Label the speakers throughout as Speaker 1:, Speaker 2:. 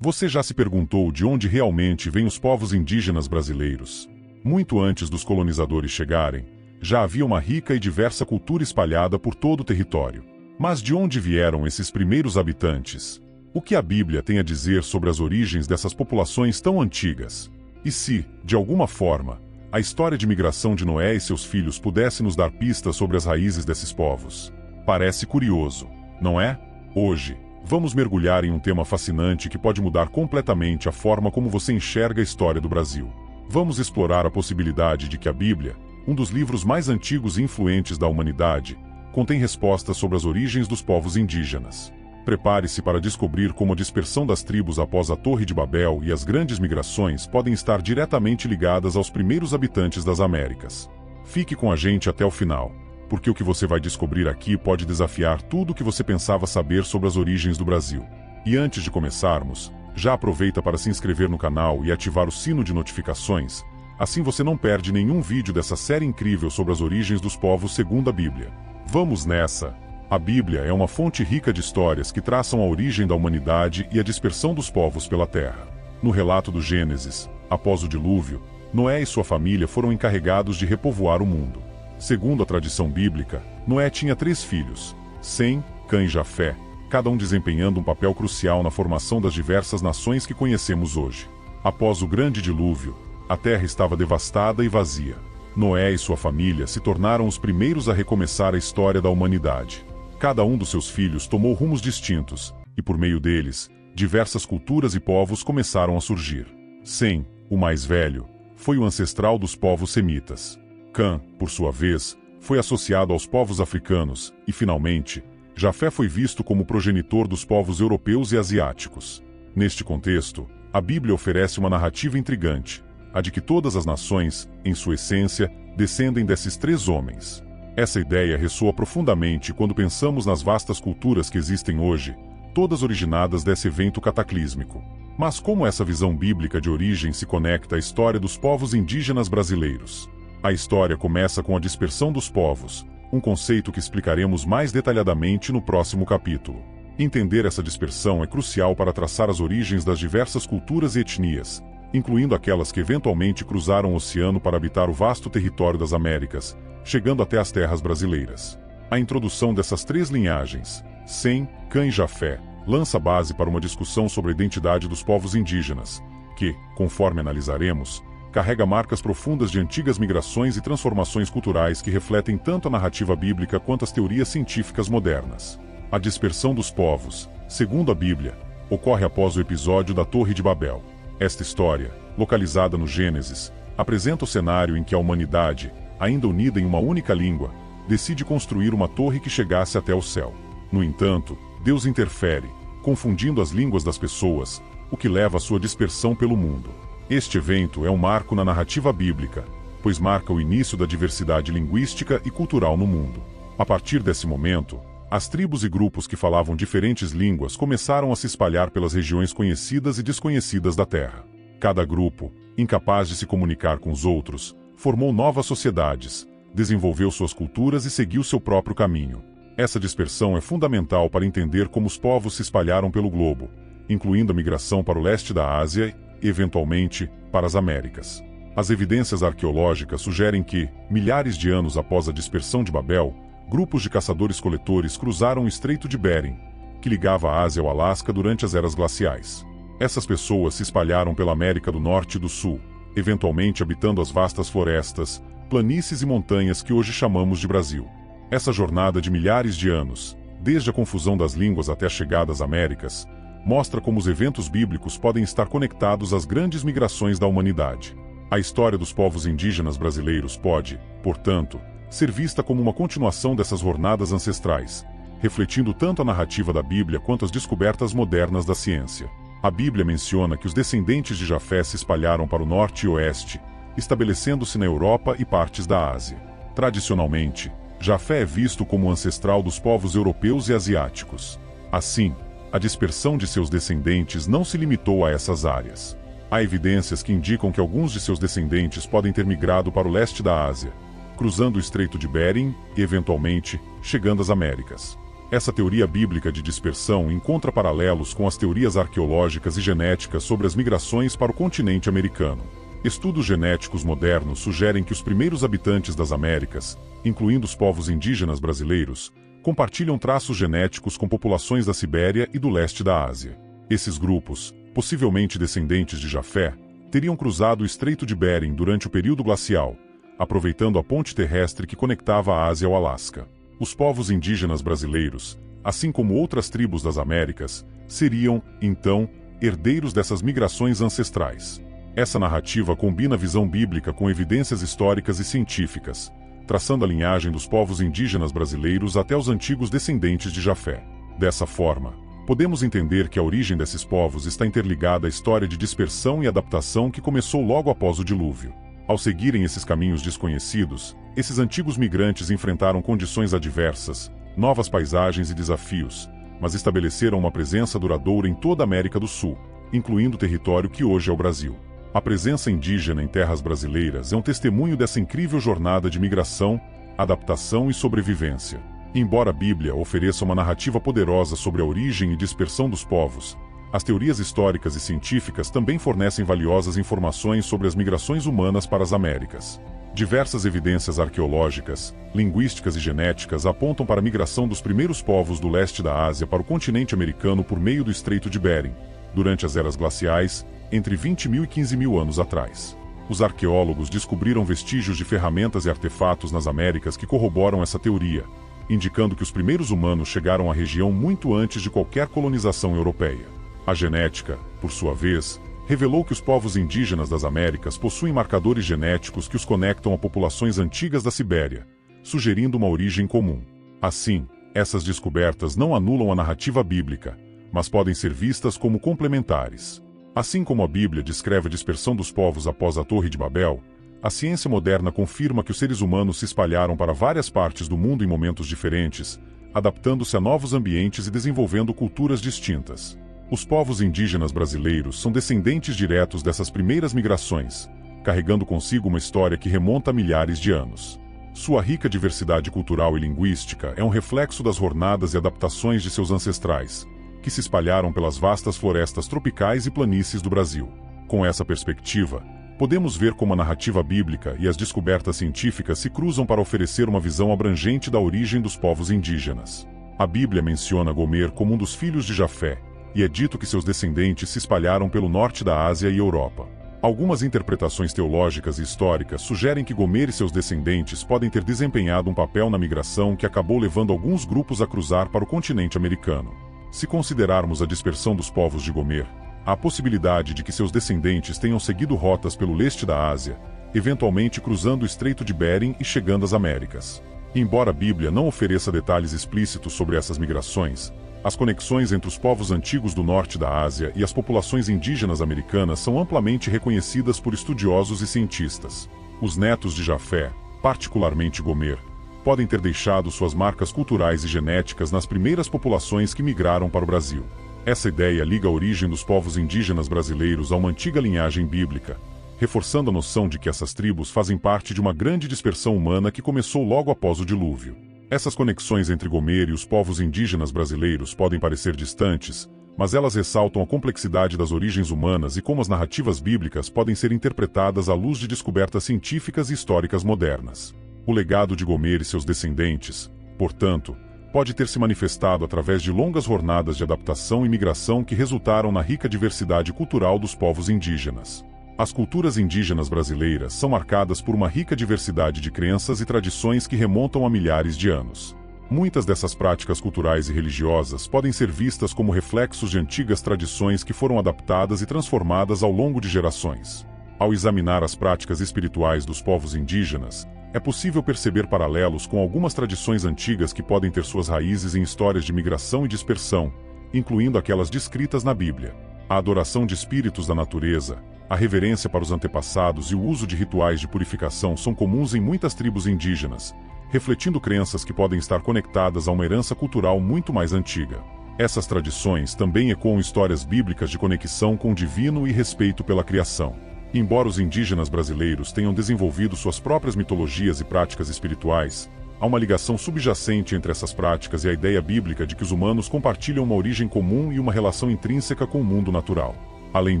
Speaker 1: Você já se perguntou de onde realmente vêm os povos indígenas brasileiros? Muito antes dos colonizadores chegarem, já havia uma rica e diversa cultura espalhada por todo o território. Mas de onde vieram esses primeiros habitantes? O que a Bíblia tem a dizer sobre as origens dessas populações tão antigas? E se, de alguma forma, a história de migração de Noé e seus filhos pudesse nos dar pistas sobre as raízes desses povos? Parece curioso, não é? Hoje, vamos mergulhar em um tema fascinante que pode mudar completamente a forma como você enxerga a história do Brasil. Vamos explorar a possibilidade de que a Bíblia, um dos livros mais antigos e influentes da humanidade, contém respostas sobre as origens dos povos indígenas. Prepare-se para descobrir como a dispersão das tribos após a Torre de Babel e as grandes migrações podem estar diretamente ligadas aos primeiros habitantes das Américas. Fique com a gente até o final, porque o que você vai descobrir aqui pode desafiar tudo o que você pensava saber sobre as origens do Brasil. E antes de começarmos, já aproveita para se inscrever no canal e ativar o sino de notificações, assim você não perde nenhum vídeo dessa série incrível sobre as origens dos povos segundo a Bíblia. Vamos nessa! A Bíblia é uma fonte rica de histórias que traçam a origem da humanidade e a dispersão dos povos pela terra. No relato do Gênesis, após o dilúvio, Noé e sua família foram encarregados de repovoar o mundo. Segundo a tradição bíblica, Noé tinha 3 filhos, Sem, Cã e Jafé, cada um desempenhando um papel crucial na formação das diversas nações que conhecemos hoje. Após o grande dilúvio, a terra estava devastada e vazia. Noé e sua família se tornaram os primeiros a recomeçar a história da humanidade. Cada um dos seus filhos tomou rumos distintos, e por meio deles, diversas culturas e povos começaram a surgir. Sem, o mais velho, foi o ancestral dos povos semitas. Cã, por sua vez, foi associado aos povos africanos, e finalmente, Jafé foi visto como progenitor dos povos europeus e asiáticos. Neste contexto, a Bíblia oferece uma narrativa intrigante, a de que todas as nações, em sua essência, descendem desses 3 homens. Essa ideia ressoa profundamente quando pensamos nas vastas culturas que existem hoje, todas originadas desse evento cataclísmico. Mas como essa visão bíblica de origem se conecta à história dos povos indígenas brasileiros? A história começa com a dispersão dos povos, um conceito que explicaremos mais detalhadamente no próximo capítulo. Entender essa dispersão é crucial para traçar as origens das diversas culturas e etnias, incluindo aquelas que eventualmente cruzaram o oceano para habitar o vasto território das Américas, chegando até as terras brasileiras. A introdução dessas 3 linhagens, Sem, Cã e Jafé, lança base para uma discussão sobre a identidade dos povos indígenas, que, conforme analisaremos, carrega marcas profundas de antigas migrações e transformações culturais que refletem tanto a narrativa bíblica quanto as teorias científicas modernas. A dispersão dos povos, segundo a Bíblia, ocorre após o episódio da Torre de Babel. Esta história, localizada no Gênesis, apresenta o cenário em que a humanidade, ainda unida em uma única língua, decide construir uma torre que chegasse até o céu. No entanto, Deus interfere, confundindo as línguas das pessoas, o que leva à sua dispersão pelo mundo. Este evento é um marco na narrativa bíblica, pois marca o início da diversidade linguística e cultural no mundo. A partir desse momento, as tribos e grupos que falavam diferentes línguas começaram a se espalhar pelas regiões conhecidas e desconhecidas da Terra. Cada grupo, incapaz de se comunicar com os outros, formou novas sociedades, desenvolveu suas culturas e seguiu seu próprio caminho. Essa dispersão é fundamental para entender como os povos se espalharam pelo globo, incluindo a migração para o leste da Ásia e, eventualmente, para as Américas. As evidências arqueológicas sugerem que, milhares de anos após a dispersão de Babel, grupos de caçadores-coletores cruzaram o Estreito de Bering, que ligava a Ásia ao Alasca durante as eras glaciais. Essas pessoas se espalharam pela América do Norte e do Sul, eventualmente habitando as vastas florestas, planícies e montanhas que hoje chamamos de Brasil. Essa jornada de milhares de anos, desde a confusão das línguas até a chegada às Américas, mostra como os eventos bíblicos podem estar conectados às grandes migrações da humanidade. A história dos povos indígenas brasileiros pode, portanto, ser vista como uma continuação dessas jornadas ancestrais, refletindo tanto a narrativa da Bíblia quanto as descobertas modernas da ciência. A Bíblia menciona que os descendentes de Jafé se espalharam para o norte e oeste, estabelecendo-se na Europa e partes da Ásia. Tradicionalmente, Jafé é visto como o ancestral dos povos europeus e asiáticos. Assim, a dispersão de seus descendentes não se limitou a essas áreas. Há evidências que indicam que alguns de seus descendentes podem ter migrado para o leste da Ásia, cruzando o Estreito de Bering e, eventualmente, chegando às Américas. Essa teoria bíblica de dispersão encontra paralelos com as teorias arqueológicas e genéticas sobre as migrações para o continente americano. Estudos genéticos modernos sugerem que os primeiros habitantes das Américas, incluindo os povos indígenas brasileiros, compartilham traços genéticos com populações da Sibéria e do leste da Ásia. Esses grupos, possivelmente descendentes de Jafé, teriam cruzado o Estreito de Bering durante o período glacial, aproveitando a ponte terrestre que conectava a Ásia ao Alasca. Os povos indígenas brasileiros, assim como outras tribos das Américas, seriam, então, herdeiros dessas migrações ancestrais. Essa narrativa combina a visão bíblica com evidências históricas e científicas, traçando a linhagem dos povos indígenas brasileiros até os antigos descendentes de Jafé. Dessa forma, podemos entender que a origem desses povos está interligada à história de dispersão e adaptação que começou logo após o dilúvio. Ao seguirem esses caminhos desconhecidos, esses antigos migrantes enfrentaram condições adversas, novas paisagens e desafios, mas estabeleceram uma presença duradoura em toda a América do Sul, incluindo o território que hoje é o Brasil. A presença indígena em terras brasileiras é um testemunho dessa incrível jornada de migração, adaptação e sobrevivência. Embora a Bíblia ofereça uma narrativa poderosa sobre a origem e dispersão dos povos, as teorias históricas e científicas também fornecem valiosas informações sobre as migrações humanas para as Américas. Diversas evidências arqueológicas, linguísticas e genéticas apontam para a migração dos primeiros povos do leste da Ásia para o continente americano por meio do Estreito de Bering, durante as eras glaciais, entre 20.000 e 15.000 anos atrás. Os arqueólogos descobriram vestígios de ferramentas e artefatos nas Américas que corroboram essa teoria, indicando que os primeiros humanos chegaram à região muito antes de qualquer colonização europeia. A genética, por sua vez, revelou que os povos indígenas das Américas possuem marcadores genéticos que os conectam a populações antigas da Sibéria, sugerindo uma origem comum. Assim, essas descobertas não anulam a narrativa bíblica, mas podem ser vistas como complementares. Assim como a Bíblia descreve a dispersão dos povos após a Torre de Babel, a ciência moderna confirma que os seres humanos se espalharam para várias partes do mundo em momentos diferentes, adaptando-se a novos ambientes e desenvolvendo culturas distintas. Os povos indígenas brasileiros são descendentes diretos dessas primeiras migrações, carregando consigo uma história que remonta a milhares de anos. Sua rica diversidade cultural e linguística é um reflexo das jornadas e adaptações de seus ancestrais, que se espalharam pelas vastas florestas tropicais e planícies do Brasil. Com essa perspectiva, podemos ver como a narrativa bíblica e as descobertas científicas se cruzam para oferecer uma visão abrangente da origem dos povos indígenas. A Bíblia menciona Gomer como um dos filhos de Jafé, e é dito que seus descendentes se espalharam pelo norte da Ásia e Europa. Algumas interpretações teológicas e históricas sugerem que Gomer e seus descendentes podem ter desempenhado um papel na migração que acabou levando alguns grupos a cruzar para o continente americano. Se considerarmos a dispersão dos povos de Gomer, há a possibilidade de que seus descendentes tenham seguido rotas pelo leste da Ásia, eventualmente cruzando o Estreito de Bering e chegando às Américas. Embora a Bíblia não ofereça detalhes explícitos sobre essas migrações, as conexões entre os povos antigos do norte da Ásia e as populações indígenas americanas são amplamente reconhecidas por estudiosos e cientistas. Os netos de Jafé, particularmente Gomer, podem ter deixado suas marcas culturais e genéticas nas primeiras populações que migraram para o Brasil. Essa ideia liga a origem dos povos indígenas brasileiros a uma antiga linhagem bíblica, reforçando a noção de que essas tribos fazem parte de uma grande dispersão humana que começou logo após o dilúvio. Essas conexões entre Gomer e os povos indígenas brasileiros podem parecer distantes, mas elas ressaltam a complexidade das origens humanas e como as narrativas bíblicas podem ser interpretadas à luz de descobertas científicas e históricas modernas. O legado de Gomer e seus descendentes, portanto, pode ter se manifestado através de longas jornadas de adaptação e migração que resultaram na rica diversidade cultural dos povos indígenas. As culturas indígenas brasileiras são marcadas por uma rica diversidade de crenças e tradições que remontam a milhares de anos. Muitas dessas práticas culturais e religiosas podem ser vistas como reflexos de antigas tradições que foram adaptadas e transformadas ao longo de gerações. Ao examinar as práticas espirituais dos povos indígenas, é possível perceber paralelos com algumas tradições antigas que podem ter suas raízes em histórias de migração e dispersão, incluindo aquelas descritas na Bíblia. A adoração de espíritos da natureza, a reverência para os antepassados e o uso de rituais de purificação são comuns em muitas tribos indígenas, refletindo crenças que podem estar conectadas a uma herança cultural muito mais antiga. Essas tradições também ecoam histórias bíblicas de conexão com o divino e respeito pela criação. Embora os indígenas brasileiros tenham desenvolvido suas próprias mitologias e práticas espirituais, há uma ligação subjacente entre essas práticas e a ideia bíblica de que os humanos compartilham uma origem comum e uma relação intrínseca com o mundo natural. Além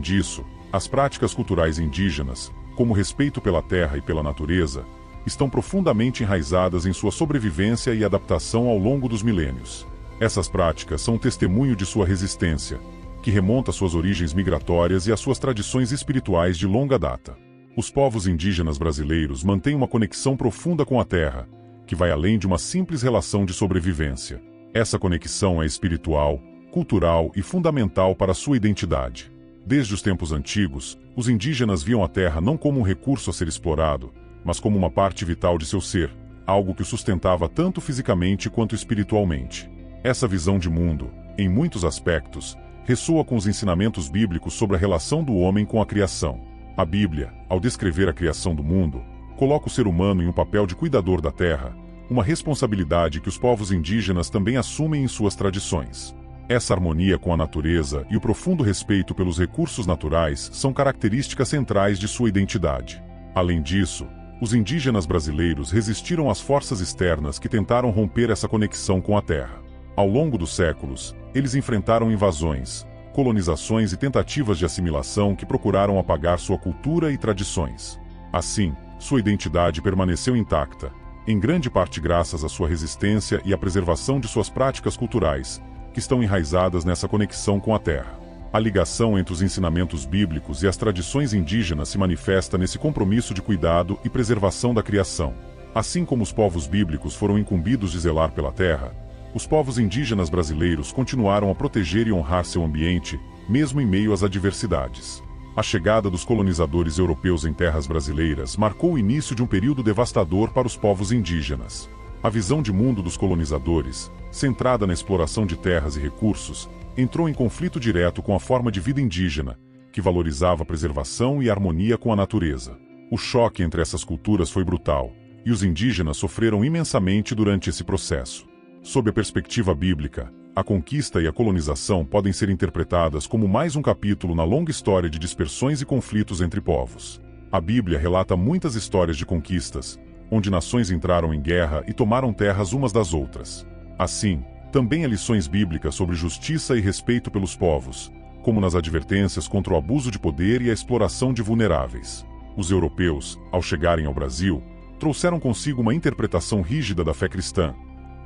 Speaker 1: disso, as práticas culturais indígenas, como o respeito pela terra e pela natureza, estão profundamente enraizadas em sua sobrevivência e adaptação ao longo dos milênios. Essas práticas são um testemunho de sua resistência, que remonta às suas origens migratórias e às suas tradições espirituais de longa data. Os povos indígenas brasileiros mantêm uma conexão profunda com a terra, que vai além de uma simples relação de sobrevivência. Essa conexão é espiritual, cultural e fundamental para sua identidade. Desde os tempos antigos, os indígenas viam a terra não como um recurso a ser explorado, mas como uma parte vital de seu ser, algo que o sustentava tanto fisicamente quanto espiritualmente. Essa visão de mundo, em muitos aspectos, ressoa com os ensinamentos bíblicos sobre a relação do homem com a criação. A Bíblia, ao descrever a criação do mundo, coloca o ser humano em um papel de cuidador da terra, uma responsabilidade que os povos indígenas também assumem em suas tradições. Essa harmonia com a natureza e o profundo respeito pelos recursos naturais são características centrais de sua identidade. Além disso, os indígenas brasileiros resistiram às forças externas que tentaram romper essa conexão com a terra. Ao longo dos séculos, eles enfrentaram invasões, colonizações e tentativas de assimilação que procuraram apagar sua cultura e tradições. Assim, sua identidade permaneceu intacta, em grande parte graças à sua resistência e à preservação de suas práticas culturais, que estão enraizadas nessa conexão com a terra. A ligação entre os ensinamentos bíblicos e as tradições indígenas se manifesta nesse compromisso de cuidado e preservação da criação. Assim como os povos bíblicos foram incumbidos de zelar pela terra, os povos indígenas brasileiros continuaram a proteger e honrar seu ambiente, mesmo em meio às adversidades. A chegada dos colonizadores europeus em terras brasileiras marcou o início de um período devastador para os povos indígenas. A visão de mundo dos colonizadores, centrada na exploração de terras e recursos, entrou em conflito direto com a forma de vida indígena, que valorizava a preservação e a harmonia com a natureza. O choque entre essas culturas foi brutal, e os indígenas sofreram imensamente durante esse processo. Sob a perspectiva bíblica, a conquista e a colonização podem ser interpretadas como mais um capítulo na longa história de dispersões e conflitos entre povos. A Bíblia relata muitas histórias de conquistas, onde nações entraram em guerra e tomaram terras umas das outras. Assim, também há lições bíblicas sobre justiça e respeito pelos povos, como nas advertências contra o abuso de poder e a exploração de vulneráveis. Os europeus, ao chegarem ao Brasil, trouxeram consigo uma interpretação rígida da fé cristã,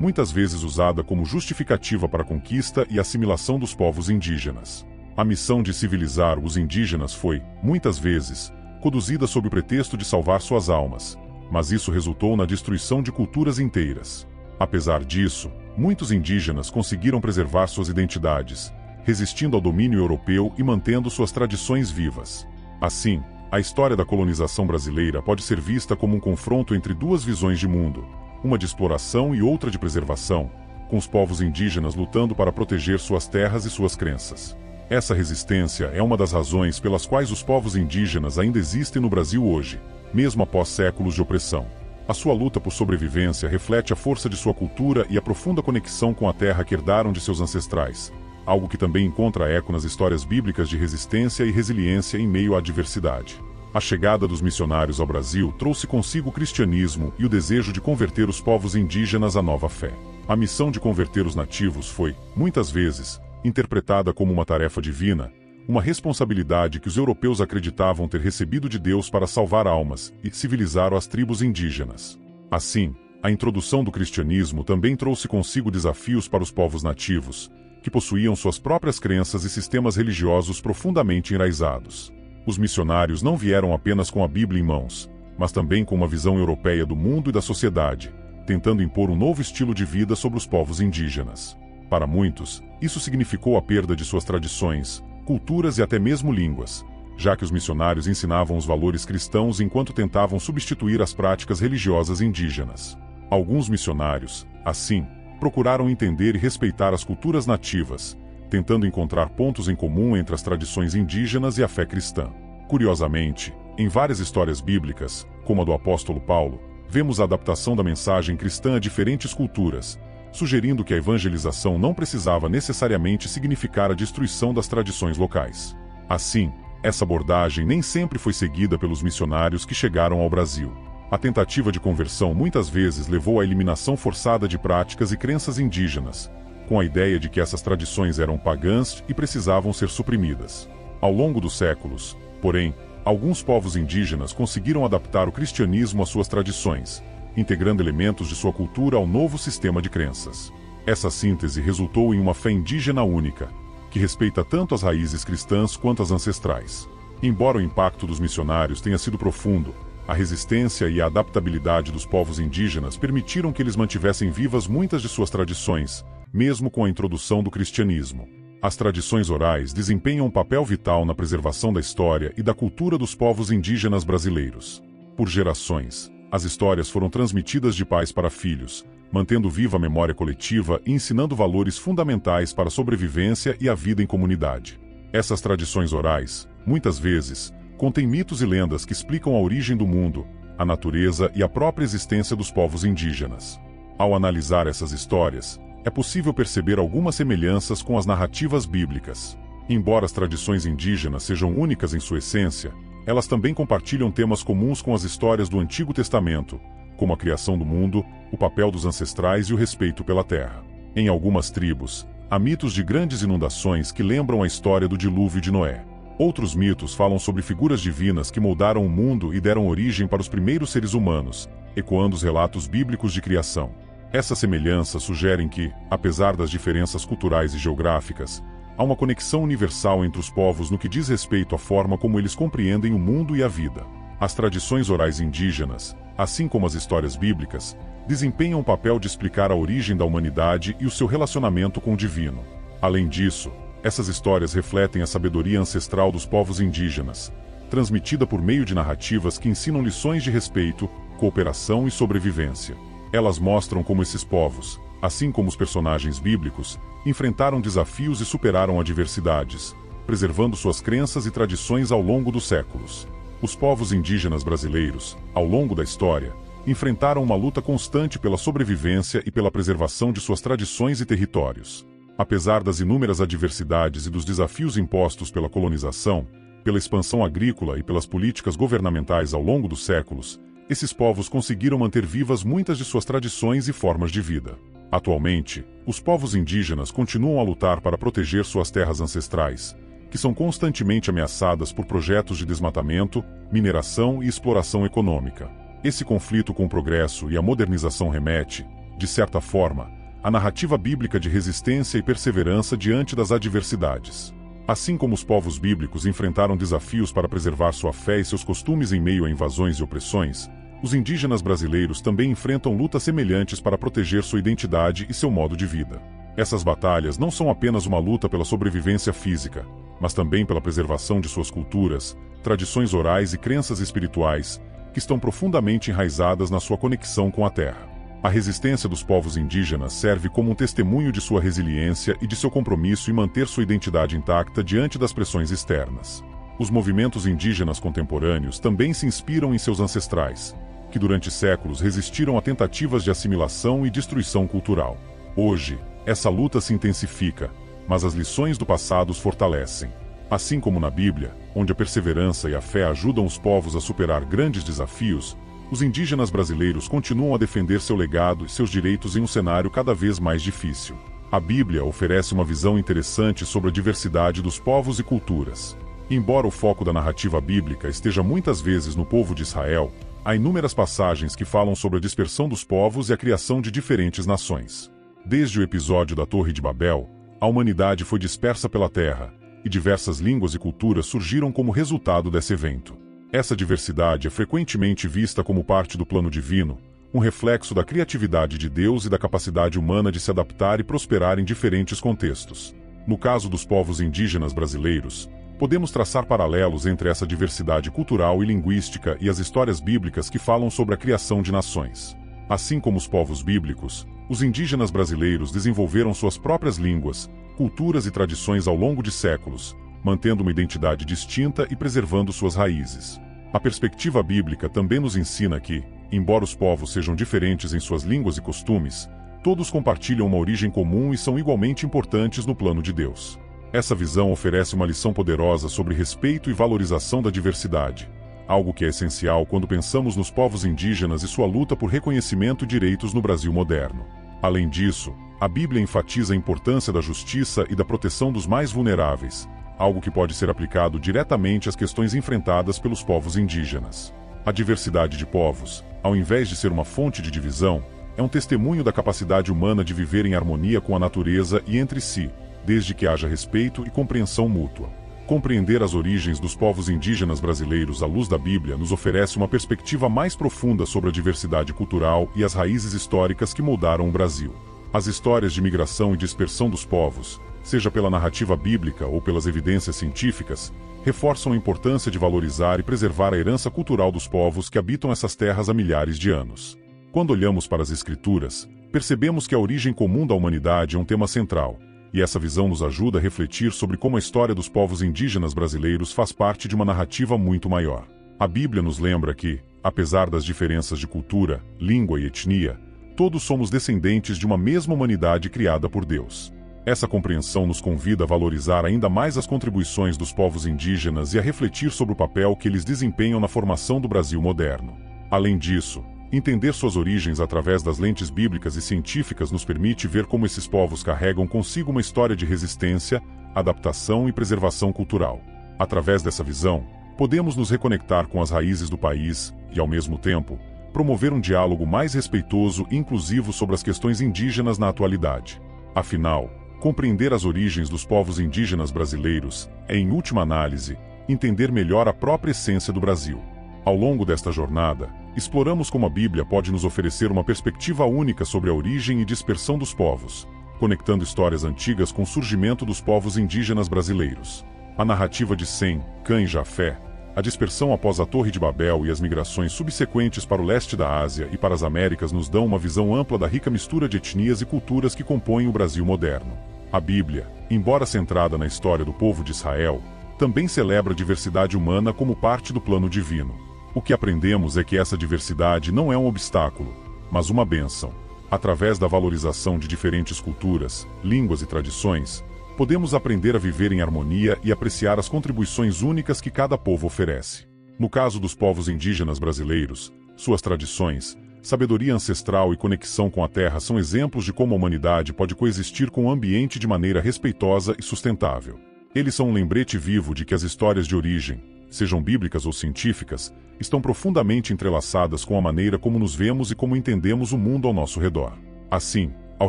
Speaker 1: muitas vezes usada como justificativa para a conquista e assimilação dos povos indígenas. A missão de civilizar os indígenas foi, muitas vezes, conduzida sob o pretexto de salvar suas almas, mas isso resultou na destruição de culturas inteiras. Apesar disso, muitos indígenas conseguiram preservar suas identidades, resistindo ao domínio europeu e mantendo suas tradições vivas. Assim, a história da colonização brasileira pode ser vista como um confronto entre duas visões de mundo, uma de exploração e outra de preservação, com os povos indígenas lutando para proteger suas terras e suas crenças. Essa resistência é uma das razões pelas quais os povos indígenas ainda existem no Brasil hoje, mesmo após séculos de opressão. A sua luta por sobrevivência reflete a força de sua cultura e a profunda conexão com a terra que herdaram de seus ancestrais, algo que também encontra eco nas histórias bíblicas de resistência e resiliência em meio à adversidade. A chegada dos missionários ao Brasil trouxe consigo o cristianismo e o desejo de converter os povos indígenas à nova fé. A missão de converter os nativos foi, muitas vezes, interpretada como uma tarefa divina, uma responsabilidade que os europeus acreditavam ter recebido de Deus para salvar almas e civilizar as tribos indígenas. Assim, a introdução do cristianismo também trouxe consigo desafios para os povos nativos, que possuíam suas próprias crenças e sistemas religiosos profundamente enraizados. Os missionários não vieram apenas com a Bíblia em mãos, mas também com uma visão europeia do mundo e da sociedade, tentando impor um novo estilo de vida sobre os povos indígenas. Para muitos, isso significou a perda de suas tradições, culturas e até mesmo línguas, já que os missionários ensinavam os valores cristãos enquanto tentavam substituir as práticas religiosas indígenas. Alguns missionários, assim, procuraram entender e respeitar as culturas nativas, tentando encontrar pontos em comum entre as tradições indígenas e a fé cristã. Curiosamente, em várias histórias bíblicas, como a do apóstolo Paulo, vemos a adaptação da mensagem cristã a diferentes culturas, sugerindo que a evangelização não precisava necessariamente significar a destruição das tradições locais. Assim, essa abordagem nem sempre foi seguida pelos missionários que chegaram ao Brasil. A tentativa de conversão muitas vezes levou à eliminação forçada de práticas e crenças indígenas, com a ideia de que essas tradições eram pagãs e precisavam ser suprimidas. Ao longo dos séculos, porém, alguns povos indígenas conseguiram adaptar o cristianismo às suas tradições, integrando elementos de sua cultura ao novo sistema de crenças. Essa síntese resultou em uma fé indígena única, que respeita tanto as raízes cristãs quanto as ancestrais. Embora o impacto dos missionários tenha sido profundo, a resistência e a adaptabilidade dos povos indígenas permitiram que eles mantivessem vivas muitas de suas tradições, mesmo com a introdução do cristianismo. As tradições orais desempenham um papel vital na preservação da história e da cultura dos povos indígenas brasileiros. Por gerações, as histórias foram transmitidas de pais para filhos, mantendo viva a memória coletiva e ensinando valores fundamentais para a sobrevivência e a vida em comunidade. Essas tradições orais, muitas vezes, contêm mitos e lendas que explicam a origem do mundo, a natureza e a própria existência dos povos indígenas. Ao analisar essas histórias, é possível perceber algumas semelhanças com as narrativas bíblicas. Embora as tradições indígenas sejam únicas em sua essência, elas também compartilham temas comuns com as histórias do Antigo Testamento, como a criação do mundo, o papel dos ancestrais e o respeito pela terra. Em algumas tribos, há mitos de grandes inundações que lembram a história do dilúvio de Noé. Outros mitos falam sobre figuras divinas que moldaram o mundo e deram origem para os primeiros seres humanos, ecoando os relatos bíblicos de criação. Essas semelhanças sugerem que, apesar das diferenças culturais e geográficas, há uma conexão universal entre os povos no que diz respeito à forma como eles compreendem o mundo e a vida. As tradições orais indígenas, assim como as histórias bíblicas, desempenham o papel de explicar a origem da humanidade e o seu relacionamento com o divino. Além disso, essas histórias refletem a sabedoria ancestral dos povos indígenas, transmitida por meio de narrativas que ensinam lições de respeito, cooperação e sobrevivência. Elas mostram como esses povos, assim como os personagens bíblicos, enfrentaram desafios e superaram adversidades, preservando suas crenças e tradições ao longo dos séculos. Os povos indígenas brasileiros, ao longo da história, enfrentaram uma luta constante pela sobrevivência e pela preservação de suas tradições e territórios. Apesar das inúmeras adversidades e dos desafios impostos pela colonização, pela expansão agrícola e pelas políticas governamentais ao longo dos séculos, esses povos conseguiram manter vivas muitas de suas tradições e formas de vida. Atualmente, os povos indígenas continuam a lutar para proteger suas terras ancestrais, que são constantemente ameaçadas por projetos de desmatamento, mineração e exploração econômica. Esse conflito com o progresso e a modernização remete, de certa forma, à narrativa bíblica de resistência e perseverança diante das adversidades. Assim como os povos bíblicos enfrentaram desafios para preservar sua fé e seus costumes em meio a invasões e opressões, os indígenas brasileiros também enfrentam lutas semelhantes para proteger sua identidade e seu modo de vida. Essas batalhas não são apenas uma luta pela sobrevivência física, mas também pela preservação de suas culturas, tradições orais e crenças espirituais, que estão profundamente enraizadas na sua conexão com a terra. A resistência dos povos indígenas serve como um testemunho de sua resiliência e de seu compromisso em manter sua identidade intacta diante das pressões externas. Os movimentos indígenas contemporâneos também se inspiram em seus ancestrais, que durante séculos resistiram a tentativas de assimilação e destruição cultural. Hoje, essa luta se intensifica, mas as lições do passado os fortalecem. Assim como na Bíblia, onde a perseverança e a fé ajudam os povos a superar grandes desafios, os indígenas brasileiros continuam a defender seu legado e seus direitos em um cenário cada vez mais difícil. A Bíblia oferece uma visão interessante sobre a diversidade dos povos e culturas. Embora o foco da narrativa bíblica esteja muitas vezes no povo de Israel, há inúmeras passagens que falam sobre a dispersão dos povos e a criação de diferentes nações. Desde o episódio da Torre de Babel, a humanidade foi dispersa pela terra, e diversas línguas e culturas surgiram como resultado desse evento. Essa diversidade é frequentemente vista como parte do plano divino, um reflexo da criatividade de Deus e da capacidade humana de se adaptar e prosperar em diferentes contextos. No caso dos povos indígenas brasileiros, podemos traçar paralelos entre essa diversidade cultural e linguística e as histórias bíblicas que falam sobre a criação de nações. Assim como os povos bíblicos, os indígenas brasileiros desenvolveram suas próprias línguas, culturas e tradições ao longo de séculos, mantendo uma identidade distinta e preservando suas raízes. A perspectiva bíblica também nos ensina que, embora os povos sejam diferentes em suas línguas e costumes, todos compartilham uma origem comum e são igualmente importantes no plano de Deus. Essa visão oferece uma lição poderosa sobre respeito e valorização da diversidade, algo que é essencial quando pensamos nos povos indígenas e sua luta por reconhecimento e direitos no Brasil moderno. Além disso, a Bíblia enfatiza a importância da justiça e da proteção dos mais vulneráveis, algo que pode ser aplicado diretamente às questões enfrentadas pelos povos indígenas. A diversidade de povos, ao invés de ser uma fonte de divisão, é um testemunho da capacidade humana de viver em harmonia com a natureza e entre si, desde que haja respeito e compreensão mútua. Compreender as origens dos povos indígenas brasileiros à luz da Bíblia nos oferece uma perspectiva mais profunda sobre a diversidade cultural e as raízes históricas que moldaram o Brasil. As histórias de migração e dispersão dos povos, seja pela narrativa bíblica ou pelas evidências científicas, reforçam a importância de valorizar e preservar a herança cultural dos povos que habitam essas terras há milhares de anos. Quando olhamos para as Escrituras, percebemos que a origem comum da humanidade é um tema central, e essa visão nos ajuda a refletir sobre como a história dos povos indígenas brasileiros faz parte de uma narrativa muito maior. A Bíblia nos lembra que, apesar das diferenças de cultura, língua e etnia, todos somos descendentes de uma mesma humanidade criada por Deus. Essa compreensão nos convida a valorizar ainda mais as contribuições dos povos indígenas e a refletir sobre o papel que eles desempenham na formação do Brasil moderno. Além disso, entender suas origens através das lentes bíblicas e científicas nos permite ver como esses povos carregam consigo uma história de resistência, adaptação e preservação cultural. Através dessa visão, podemos nos reconectar com as raízes do país e, ao mesmo tempo, promover um diálogo mais respeitoso e inclusivo sobre as questões indígenas na atualidade. Afinal, compreender as origens dos povos indígenas brasileiros é, em última análise, entender melhor a própria essência do Brasil. Ao longo desta jornada, exploramos como a Bíblia pode nos oferecer uma perspectiva única sobre a origem e dispersão dos povos, conectando histórias antigas com o surgimento dos povos indígenas brasileiros. A narrativa de Sem, Cã e Jafé, a dispersão após a Torre de Babel e as migrações subsequentes para o leste da Ásia e para as Américas nos dão uma visão ampla da rica mistura de etnias e culturas que compõem o Brasil moderno. A Bíblia, embora centrada na história do povo de Israel, também celebra a diversidade humana como parte do plano divino. O que aprendemos é que essa diversidade não é um obstáculo, mas uma bênção. Através da valorização de diferentes culturas, línguas e tradições, podemos aprender a viver em harmonia e apreciar as contribuições únicas que cada povo oferece. No caso dos povos indígenas brasileiros, suas tradições, sabedoria ancestral e conexão com a terra são exemplos de como a humanidade pode coexistir com o ambiente de maneira respeitosa e sustentável. Eles são um lembrete vivo de que as histórias de origem, sejam bíblicas ou científicas, estão profundamente entrelaçadas com a maneira como nos vemos e como entendemos o mundo ao nosso redor. Assim, ao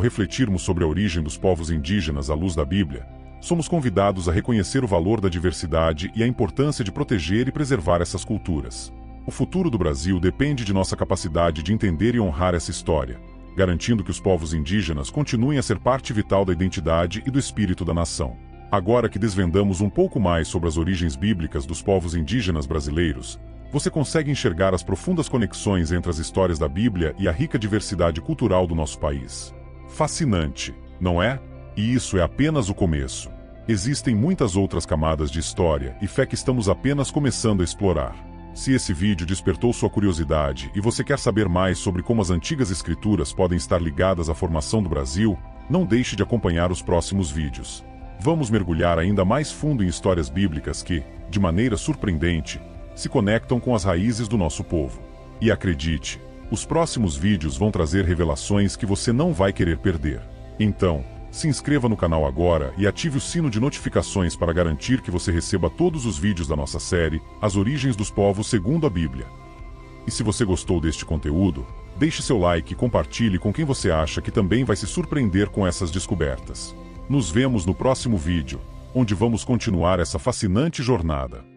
Speaker 1: refletirmos sobre a origem dos povos indígenas à luz da Bíblia, somos convidados a reconhecer o valor da diversidade e a importância de proteger e preservar essas culturas. O futuro do Brasil depende de nossa capacidade de entender e honrar essa história, garantindo que os povos indígenas continuem a ser parte vital da identidade e do espírito da nação. Agora que desvendamos um pouco mais sobre as origens bíblicas dos povos indígenas brasileiros, você consegue enxergar as profundas conexões entre as histórias da Bíblia e a rica diversidade cultural do nosso país. Fascinante, não é? E isso é apenas o começo. Existem muitas outras camadas de história e fé que estamos apenas começando a explorar. Se esse vídeo despertou sua curiosidade e você quer saber mais sobre como as antigas escrituras podem estar ligadas à formação do Brasil, não deixe de acompanhar os próximos vídeos. Vamos mergulhar ainda mais fundo em histórias bíblicas que, de maneira surpreendente, se conectam com as raízes do nosso povo. E acredite, os próximos vídeos vão trazer revelações que você não vai querer perder. Então, se inscreva no canal agora e ative o sino de notificações para garantir que você receba todos os vídeos da nossa série, As Origens dos Povos segundo a Bíblia. E se você gostou deste conteúdo, deixe seu like e compartilhe com quem você acha que também vai se surpreender com essas descobertas. Nos vemos no próximo vídeo, onde vamos continuar essa fascinante jornada.